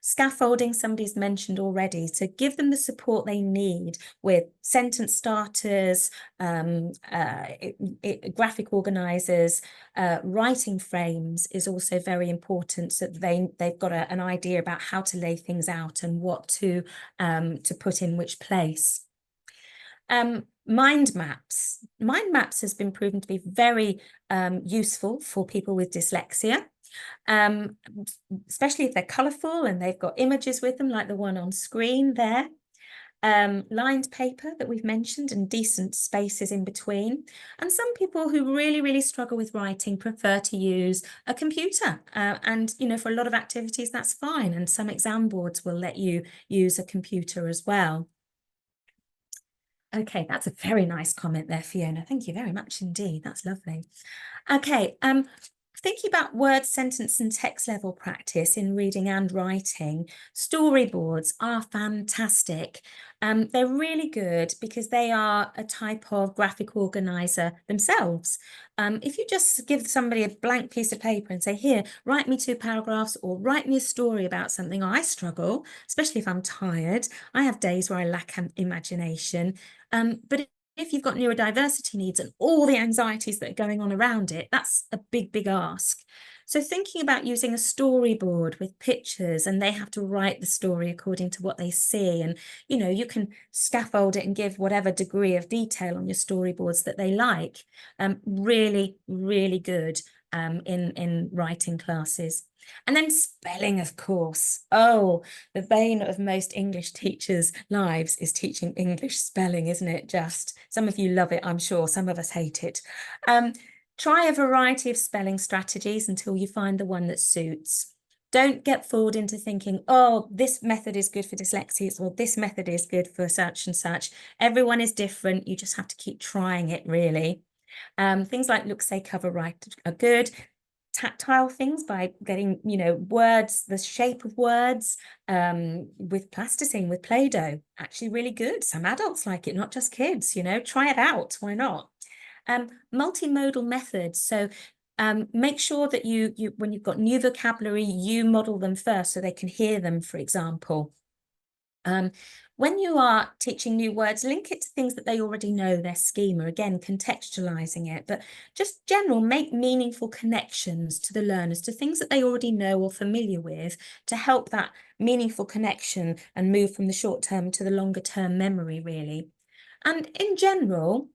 Scaffolding, somebody's mentioned already, so give them the support they need with sentence starters, graphic organizers, writing frames is also very important, so they've got an idea about how to lay things out and what to put in which place. Mind maps. Mind maps has been proven to be very useful for people with dyslexia, especially if they're colourful and they've got images with them, like the one on screen there. Lined paper that we've mentioned and decent spaces in between. And some people who really, really struggle with writing prefer to use a computer. And, you know, for a lot of activities, that's fine. And some exam boards will let you use a computer as well. Okay, that's a very nice comment there, Fiona. Thank you very much indeed. That's lovely. Okay, thinking about word, sentence and text level practice in reading and writing, storyboards are fantastic. They're really good because they are a type of graphic organizer themselves. If you just give somebody a blank piece of paper and say, here, write me 2 paragraphs or write me a story about something, I struggle, especially if I'm tired. I have days where I lack imagination. But if you've got neurodiversity needs and all the anxieties that are going on around it, that's a big, big ask. So thinking about using a storyboard with pictures, and they have to write the story according to what they see. And, you know, you can scaffold it and give whatever degree of detail on your storyboards that they like. Really, really good in writing classes. And then spelling, of course. Oh, the bane of most English teachers' lives is teaching English spelling, isn't it? Just some of you love it, I'm sure. Some of us hate it. Try a variety of spelling strategies until you find the one that suits. Don't get fooled into thinking, oh, this method is good for dyslexia, or this method is good for such and such. Everyone is different. You just have to keep trying it, really. Things like look, say, cover, write are good. Tactile things by getting, you know, words, the shape of words with plasticine, with Play-Doh, actually really good. Some adults like it, not just kids, you know, try it out. Why not? Multimodal methods. So make sure that you when you've got new vocabulary, you model them first so they can hear them, for example. When you are teaching new words, link it to things that they already know, their schema, again, contextualizing it, but just general, make meaningful connections to the learners, to things that they already know or familiar with, to help that meaningful connection and move from the short term to the longer term memory, really. And in general,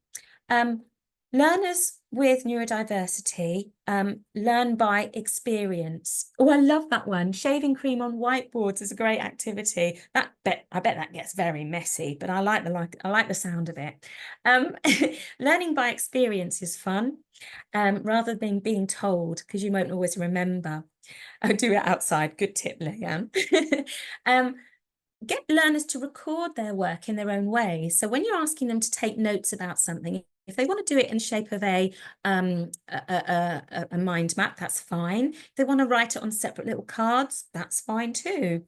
learners with neurodiversity learn by experience. Oh, I love that one. Shaving cream on whiteboards is a great activity. I bet that gets very messy, but I like the sound of it. Learning by experience is fun, rather than being told, because you won't always remember. I do it outside. Good tip, Leanne. Get learners to record their work in their own way. So when you're asking them to take notes about something, if they want to do it in the shape of a mind map, that's fine. If they want to write it on separate little cards, that's fine too.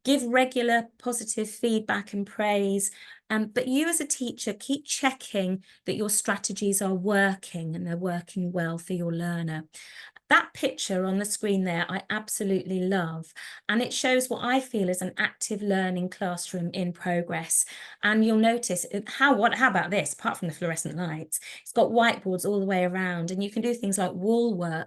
Give regular positive feedback and praise. But you as a teacher, keep checking that your strategies are working and they're working well for your learner. That picture on the screen there, I absolutely love. And it shows what I feel is an active learning classroom in progress. And you'll notice how about this, apart from the fluorescent lights, it's got whiteboards all the way around, and you can do things like wall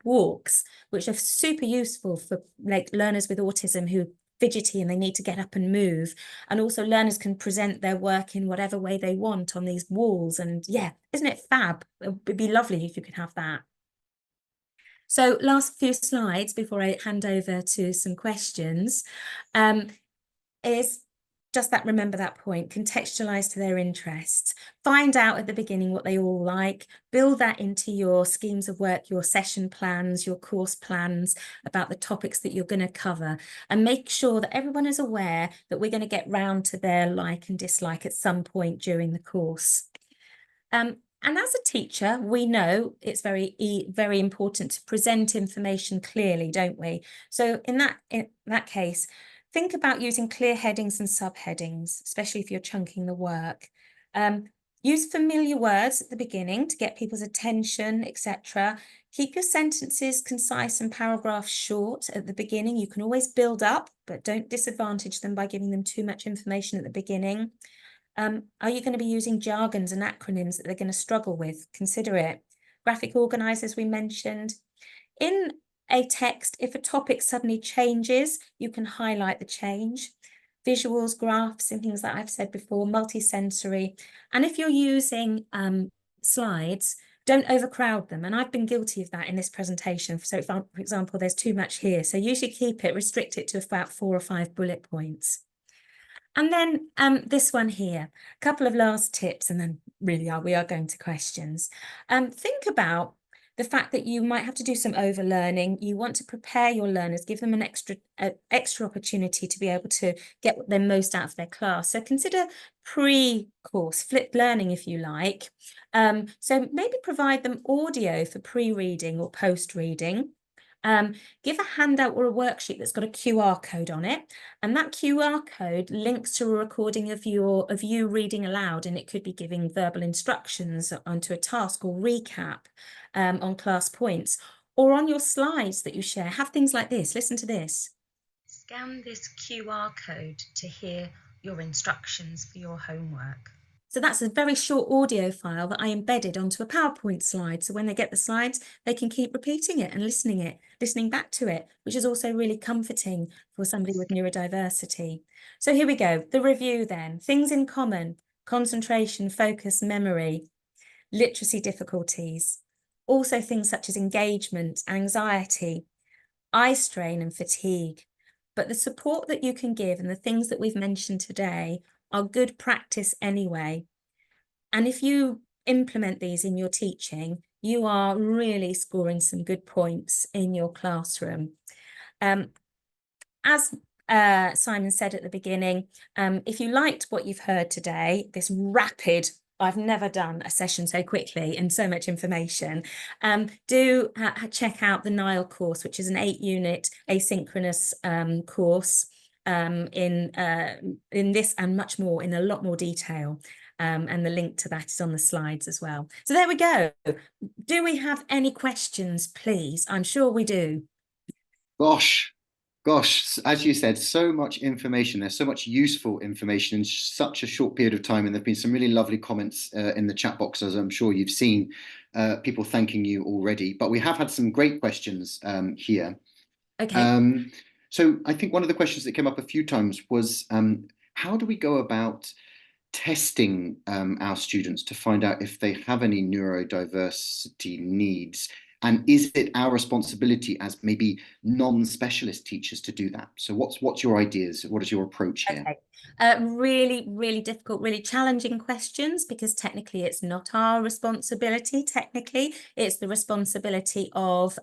walks, which are super useful for like learners with autism who fidgety and they need to get up and move. And also learners can present their work in whatever way they want on these walls. And yeah, isn't it fab? It'd be lovely if you could have that. So last few slides before I hand over to some questions is just that, remember that point, contextualize to their interests, find out at the beginning what they all like, build that into your schemes of work, your session plans, your course plans about the topics that you're going to cover, and make sure that everyone is aware that we're going to get round to their like and dislike at some point during the course. And as a teacher, we know it's very important to present information clearly, don't we? So in that case, think about using clear headings and subheadings, especially if you're chunking the work. Use familiar words at the beginning to get people's attention, etc. Keep your sentences concise and paragraphs short at the beginning. You can always build up, but don't disadvantage them by giving them too much information at the beginning. Are you going to be using jargons and acronyms that they're going to struggle with? Consider it. Graphic organisers we mentioned. In a text, if a topic suddenly changes, you can highlight the change. Visuals, graphs, and things that I've said before, multisensory. And if you're using slides, don't overcrowd them. And I've been guilty of that in this presentation. So for example, there's too much here. So usually restrict it to about 4 or 5 bullet points. And then this one here, a couple of last tips, and then we are going to questions. Think about the fact that you might have to do some overlearning. You want to prepare your learners, give them an extra opportunity to be able to get the most out of their class. So consider pre-course, flipped learning, if you like. So maybe provide them audio for pre-reading or post-reading. Give a handout or a worksheet that's got a QR code on it, and that QR code links to a recording of you reading aloud, and it could be giving verbal instructions onto a task or recap on class points, or on your slides that you share. Have things like this. Listen to this. Scan this QR code to hear your instructions for your homework. So that's a very short audio file that I embedded onto a PowerPoint slide. So when they get the slides, they can keep repeating it and listening back to it, which is also really comforting for somebody with neurodiversity. So here we go. The review then. Things in common: concentration, focus, memory, literacy difficulties. Also things such as engagement, anxiety, eye strain and fatigue. But the support that you can give and the things that we've mentioned today are good practice anyway. And if you implement these in your teaching, you are really scoring some good points in your classroom. As Simon said at the beginning, if you liked what you've heard today, this rapid, I've never done a session so quickly and so much information, do check out the Nile course, which is an 8-unit asynchronous course in this and much more, in a lot more detail. And the link to that is on the slides as well. So there we go. Do we have any questions, please? I'm sure we do. Gosh, as you said, so much information. There's so much useful information in such a short period of time. And there've been some really lovely comments in the chat box, as I'm sure you've seen, people thanking you already. But we have had some great questions here. Okay. So I think one of the questions that came up a few times was, how do we go about testing our students to find out if they have any neurodiversity needs? And is it our responsibility as maybe non-specialist teachers to do that? So what's your ideas? What is your approach here? Okay. Really, really difficult, really challenging questions, because technically it's not our responsibility. Technically, it's the responsibility of,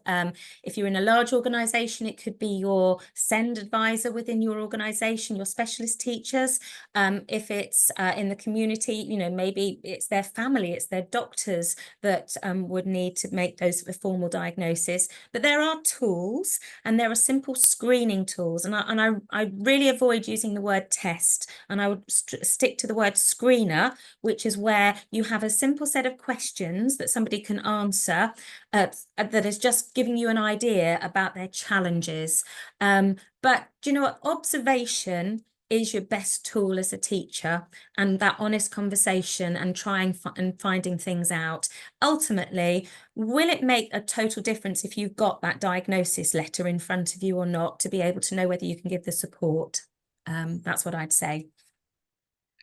if you're in a large organisation, it could be your SEND advisor within your organisation, your specialist teachers. If it's in the community, you know, maybe it's their family, it's their doctors that would need to make those formal diagnoses. But there are tools, and there are simple screening tools, and I really avoid using the word test, and I would stick to the word screener, which is where you have a simple set of questions that somebody can answer that is just giving you an idea about their challenges. But do you know what? Observation is your best tool as a teacher, and that honest conversation and trying and finding things out. Ultimately, will it make a total difference if you've got that diagnosis letter in front of you or not, to be able to know whether you can give the support? That's what I'd say.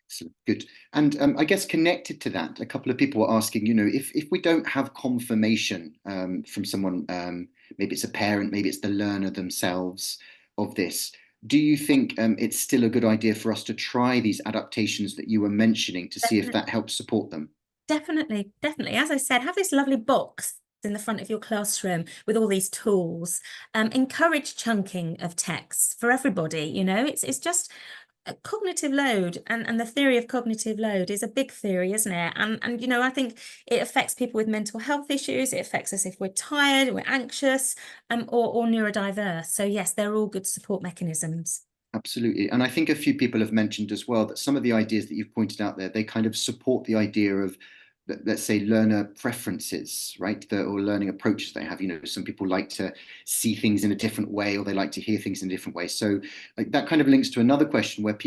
Excellent. Good. And I guess connected to that, a couple of people were asking, you know, if we don't have confirmation from someone, maybe it's a parent, maybe it's the learner themselves of this, do you think it's still a good idea for us to try these adaptations that you were mentioning to see if that helps support them? Definitely, definitely. As I said, have this lovely box in the front of your classroom with all these tools. Encourage chunking of text for everybody. You know, it's just a cognitive load, and the theory of cognitive load is a big theory, isn't it? And you know, I think it affects people with mental health issues. It affects us if we're tired, we're anxious, or neurodiverse. So yes, they're all good support mechanisms. Absolutely. And I think a few people have mentioned as well that some of the ideas that you've pointed out there, they kind of support the idea of, let's say, learner preferences, right? Or learning approaches they have. You know, some people like to see things in a different way, or they like to hear things in a different way. So like, that kind of links to another question where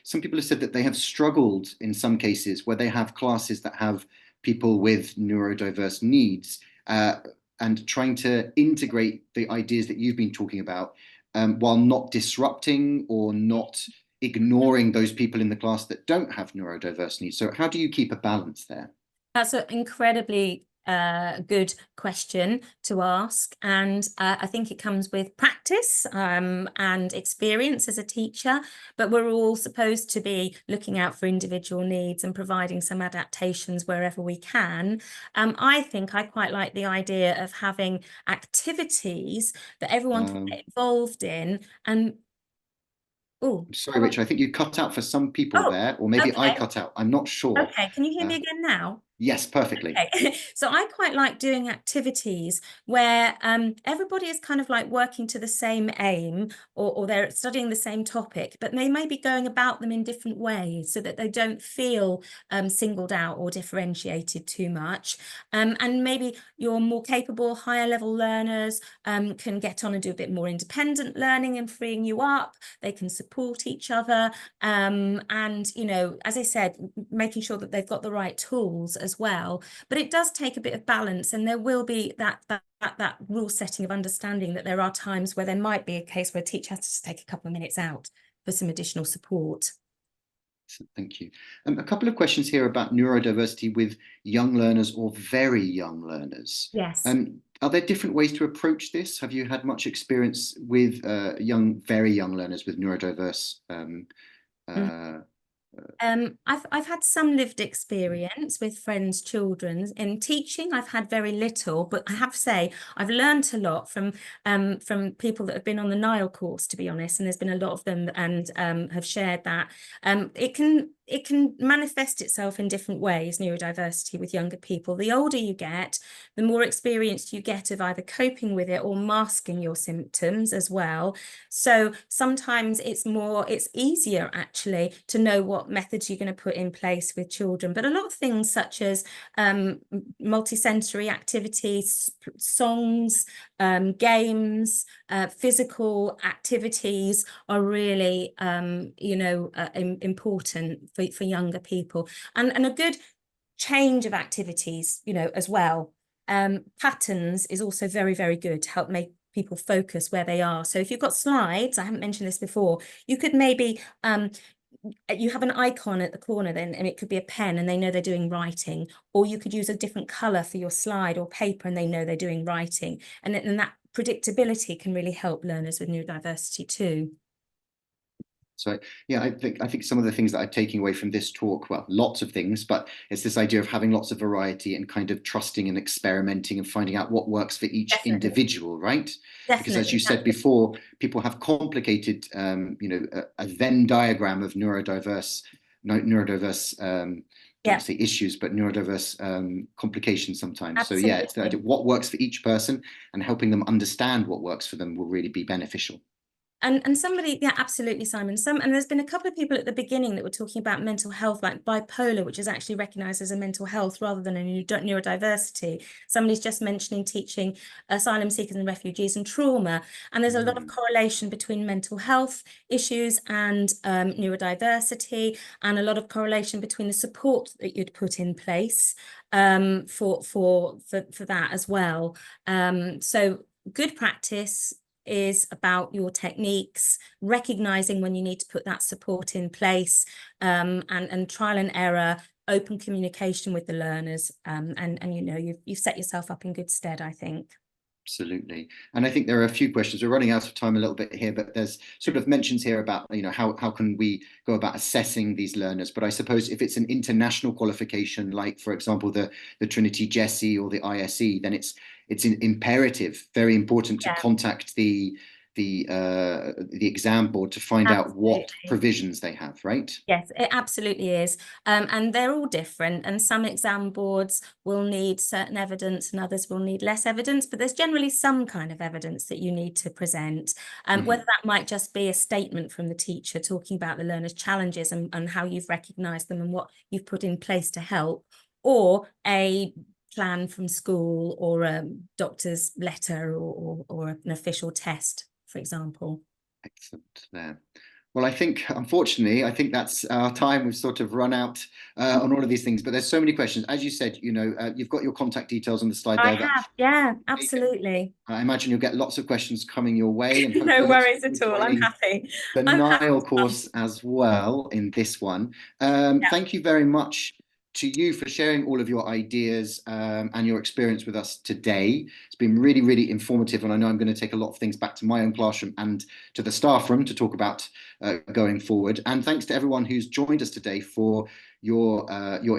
some people have said that they have struggled in some cases where they have classes that have people with neurodiverse needs, and trying to integrate the ideas that you've been talking about, while not disrupting or not ignoring those people in the class that don't have neurodiverse needs. So how do you keep a balance there? That's an incredibly good question to ask, and I think it comes with practice and experience as a teacher, but we're all supposed to be looking out for individual needs and providing some adaptations wherever we can. I think I quite like the idea of having activities that everyone can get involved in. And Sorry, Rich, I think you cut out for some people there, or maybe I okay. cut out. I'm not sure. Okay, can you hear me again now? Yes, perfectly. Okay. So I quite like doing activities where everybody is kind of like working to the same aim, or they're studying the same topic, but they may be going about them in different ways so that they don't feel singled out or differentiated too much. And maybe your more capable, higher level learners can get on and do a bit more independent learning and freeing you up. They can support each other. And, you know, as I said, making sure that they've got the right tools as well. But it does take a bit of balance, and there will be that rule setting of understanding that there are times where there might be a case where a teacher has to just take a couple of minutes out for some additional support. Thank you. A couple of questions here about neurodiversity with young learners or very young learners. Yes. Are there different ways to approach this? Have you had much experience with very young learners with neurodiverse I've had some lived experience with friends' children. In teaching, I've had very little, but I have to say I've learned a lot from people that have been on the Nile course, to be honest, and there's been a lot of them, and have shared that. It can manifest itself in different ways, neurodiversity with younger people. The older you get, the more experienced you get of either coping with it or masking your symptoms as well. So sometimes it's easier actually to know what methods you're going to put in place with children. But a lot of things such as multisensory activities, songs, games, physical activities are really, important for younger people, and a good change of activities, as well. Patterns is also very, very good to help make people focus where they are. So if you've got slides, I haven't mentioned this before, you could maybe you have an icon at the corner then, and it could be a pen and they know they're doing writing, or you could use a different color for your slide or paper and they know they're doing writing, and that predictability can really help learners with neurodiversity too. So yeah, I think some of the things that I'm taking away from this talk, well, lots of things, but it's this idea of having lots of variety and kind of trusting and experimenting and finding out what works for each individual, right? Because as you said before, people have complicated, a Venn diagram of neurodiverse, don't say issues, but neurodiverse complications sometimes. Absolutely. So yeah, it's the idea of what works for each person, and helping them understand what works for them will really be beneficial. And somebody, yeah, absolutely, Simon. And there's been a couple of people at the beginning that were talking about mental health, like bipolar, which is actually recognised as a mental health rather than a neurodiversity. Somebody's just mentioning teaching asylum seekers and refugees and trauma. And there's a lot of correlation between mental health issues and neurodiversity, and a lot of correlation between the support that you'd put in place for that as well. So good practice is about your techniques, recognizing when you need to put that support in place, and trial and error, open communication with the learners, and you've set yourself up in good stead, I think. Absolutely. And I think there are a few questions. We're running out of time a little bit here, but there's sort of mentions here about, how can we go about assessing these learners? But I suppose if it's an international qualification, like, for example, the Trinity GESE or the ISE, then it's imperative, very important to contact the the exam board to find out what provisions they have, right? Yes, it absolutely is. And they're all different. And some exam boards will need certain evidence and others will need less evidence. But there's generally some kind of evidence that you need to present. Whether that might just be a statement from the teacher talking about the learner's challenges and how you've recognised them and what you've put in place to help, or a plan from school, or a doctor's letter, or an official test, for example. Excellent there. Well, I think, unfortunately, I think that's our time. We've sort of run out on all of these things, but there's so many questions. As you said, you know, you've got your contact details on the slide there. I have, yeah, absolutely. I imagine you'll get lots of questions coming your way. And no worries at all. I'm happy. The Nile course as well in this one. Thank you very much to you for sharing all of your ideas and your experience with us today. It's been really, really informative, and I know I'm going to take a lot of things back to my own classroom and to the staff room to talk about going forward. And thanks to everyone who's joined us today for your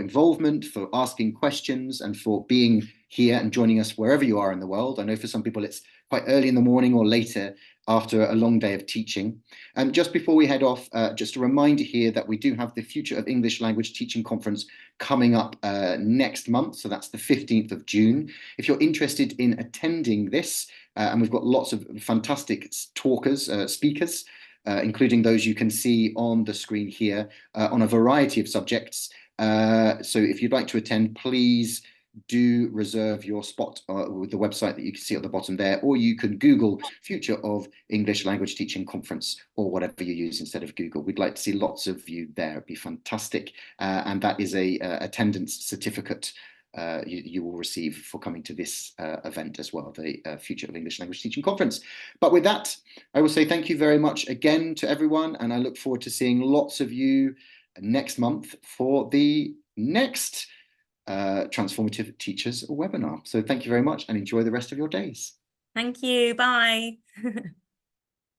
involvement, for asking questions, and for being here and joining us wherever you are in the world. I know for some people it's quite early in the morning or later after a long day of teaching. And just before we head off, just a reminder here that we do have the Future of English Language Teaching Conference coming up next month. So that's the 15th of June. If you're interested in attending this, and we've got lots of fantastic talkers, speakers, including those you can see on the screen here on a variety of subjects. So if you'd like to attend, please do reserve your spot with the website that you can see at the bottom there, or you can Google Future of English Language Teaching Conference or whatever you use instead of Google. We'd like to see lots of you there. It'd be fantastic. And that is a attendance certificate you will receive for coming to this event as well, the Future of English Language Teaching Conference. But with that, I will say thank you very much again to everyone, and I look forward to seeing lots of you next month for the next Transformative Teachers webinar. So thank you very much and enjoy the rest of your days. Thank you. Bye.